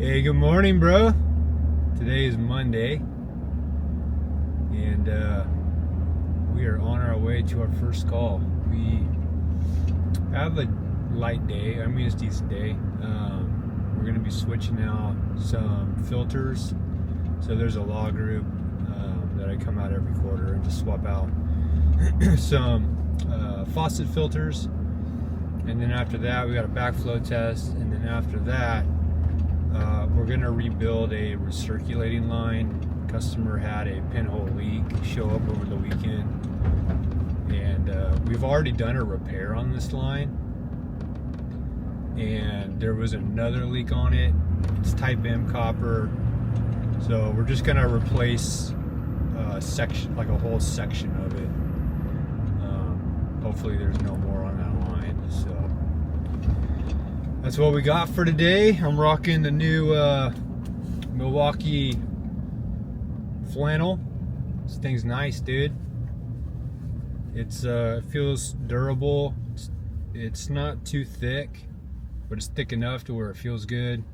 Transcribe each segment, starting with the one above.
Hey, good morning, bro. Today is Monday, and we are on our way to our first call. We have a light day. I mean, it's a decent day. We're going to be switching out some filters. So there's a law group that I come out every quarter and just swap out some faucet filters. And then after that, we got a backflow test. And then after that, we're going to rebuild a recirculating line. Customer had a pinhole leak show up over the weekend, and we've already done a repair on this line, and there was another leak on it. It's type M copper, so we're just going to replace a section, like a whole section of it. Hopefully there's no more on that line. So that's what we got for today. I'm rocking the new Milwaukee flannel. This thing's nice, dude. It's it feels durable. It's not too thick, but it's thick enough to where it feels good,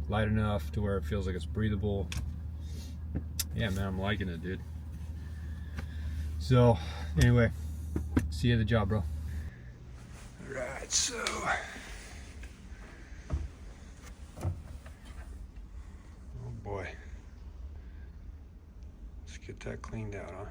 light enough to where it feels like it's breathable. Yeah, man, I'm liking it, dude. So anyway, see you at the job, bro. All right, so boy, let's get that cleaned out, huh?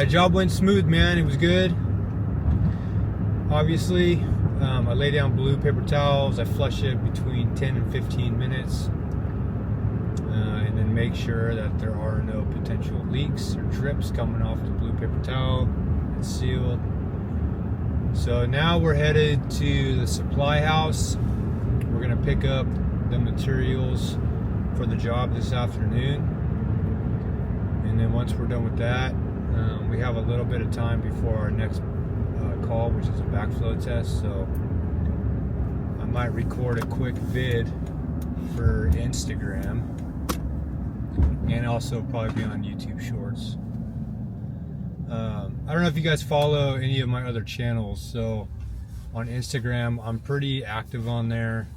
Job went smooth, man. It was good. Obviously, I lay down blue paper towels. I flush it between 10 and 15 minutes, and then make sure that there are no potential leaks or drips coming off the blue paper towel. It's sealed. So now we're headed to the supply house. We're gonna pick up the materials for the job this afternoon, and then once we're done with that, we have a little bit of time before our next call, which is a backflow test. So I might record a quick vid for Instagram, and also probably be on YouTube Shorts. I don't know if you guys follow any of my other channels. So on Instagram, I'm pretty active on there.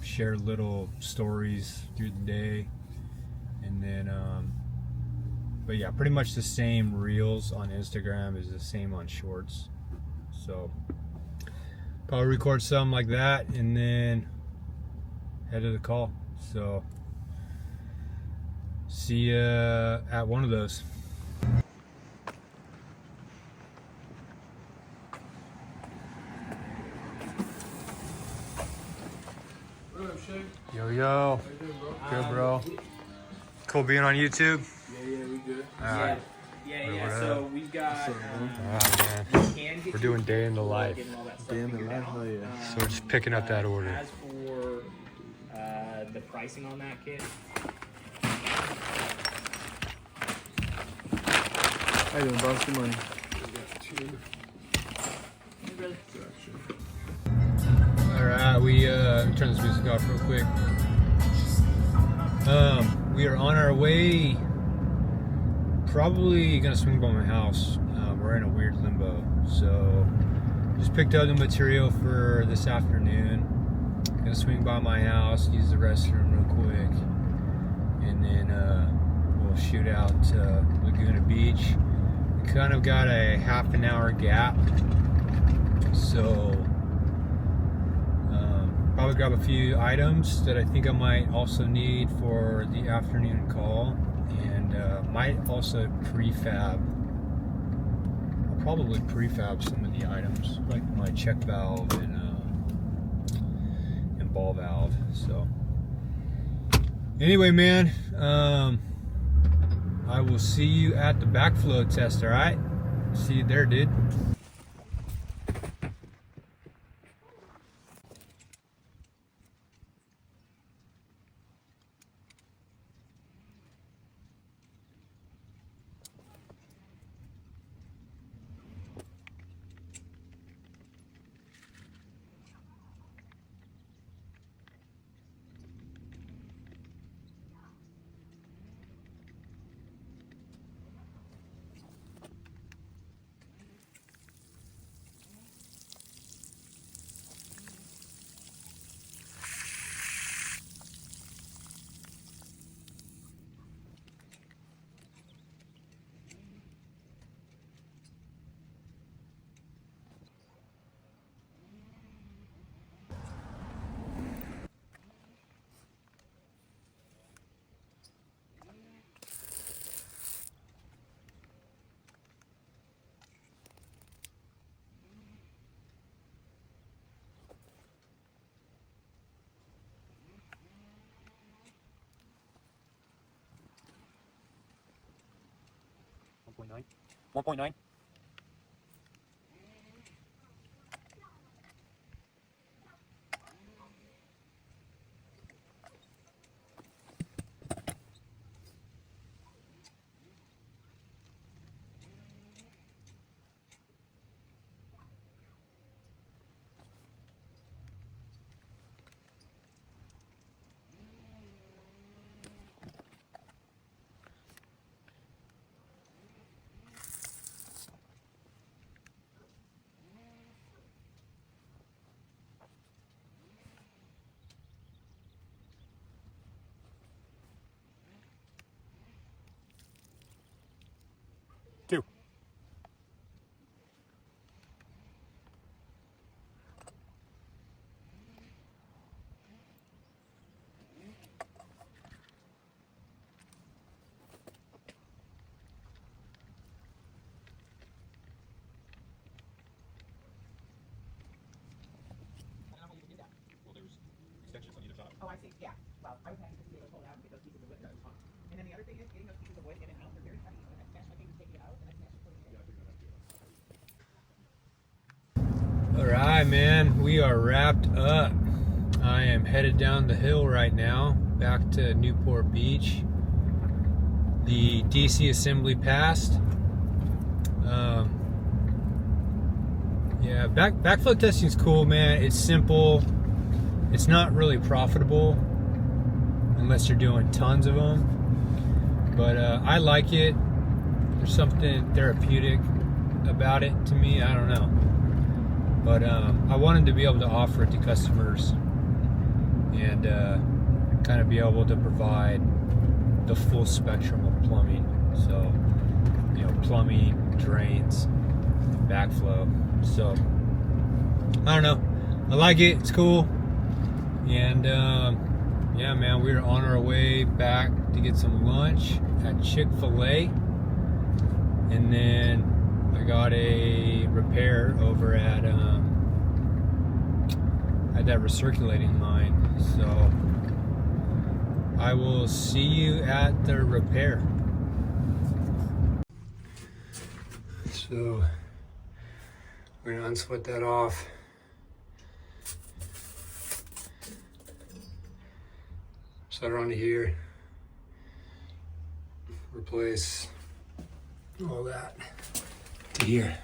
Share little stories through the day, and then but yeah, pretty much the same reels on Instagram is the same on Shorts. So probably record something like that and then head to the call. So see you at one of those. Yo, yo. Good, bro. Cool being on YouTube. Yeah, we good. Alright. Yeah. So we've got. We're doing day in the life. Day in the life, oh yeah. So we're just picking up that order. As for the pricing on that kit. How you doing, boss? Good morning. Alright, we turn this music off real quick. We are on our way. Probably gonna swing by my house. We're in a weird limbo, so just picked up the material for this afternoon. Gonna swing by my house, use the restroom real quick, and then we'll shoot out to Laguna Beach. We kind of got a half an hour gap, so probably grab a few items that I think I might also need for the afternoon call, and might also prefab. I'll probably prefab some of the items, like my check valve and ball valve. So anyway, man, I will see you at the backflow test. All right, see you there, dude. .9. 1.9. Two. Oh, I see. Yeah. Well, I was happy to be able to pull it out and get those pieces of wood that I was on. And then the other thing is getting those pieces of wood in and out. They're very heavy. And I smashed my fingers taking it out, and I smashed it putting it in. All right, man. We are wrapped up. I am headed down the hill right now, back to Newport Beach. The DC assembly passed. Yeah, backflow testing is cool, man. It's simple. It's not really profitable unless you're doing tons of them, but I like it. There's something therapeutic about it to me. I don't know, but I wanted to be able to offer it to customers and kind of be able to provide the full spectrum of plumbing. So, you know, plumbing, drains, backflow. So I don't know, I like it. It's cool. And yeah, man, we're on our way back to get some lunch at Chick-fil-A, and then I got a repair over at that recirculating line. So I will see you at the repair. So we're gonna unsweat that off. solder onto here, replace all that to here.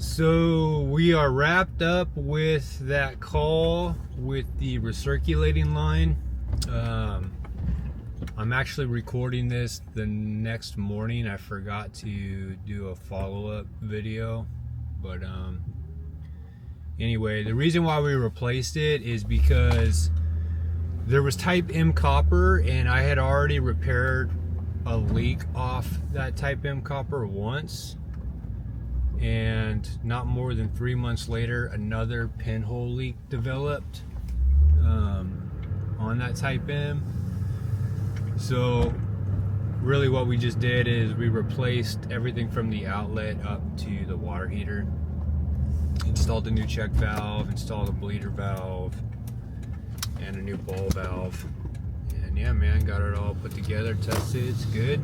So we are wrapped up with that call with the recirculating line. I'm actually recording this the next morning. I forgot to do a follow-up video, but anyway, the reason why we replaced it is because there was type M copper, and I had already repaired a leak off that type M copper once, and not more than 3 months later another pinhole leak developed on that type M. So really what we just did is we replaced everything from the outlet up to the water heater, installed a new check valve, installed a bleeder valve, and a new ball valve. And yeah, man, got it all put together, tested, it's good.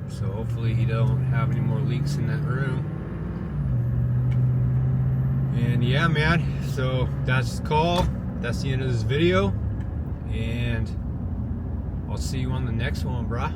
So hopefully he don't have any more leaks in that room. And yeah, man, so that's the call. That's the end of this video, and I'll see you on the next one, brah.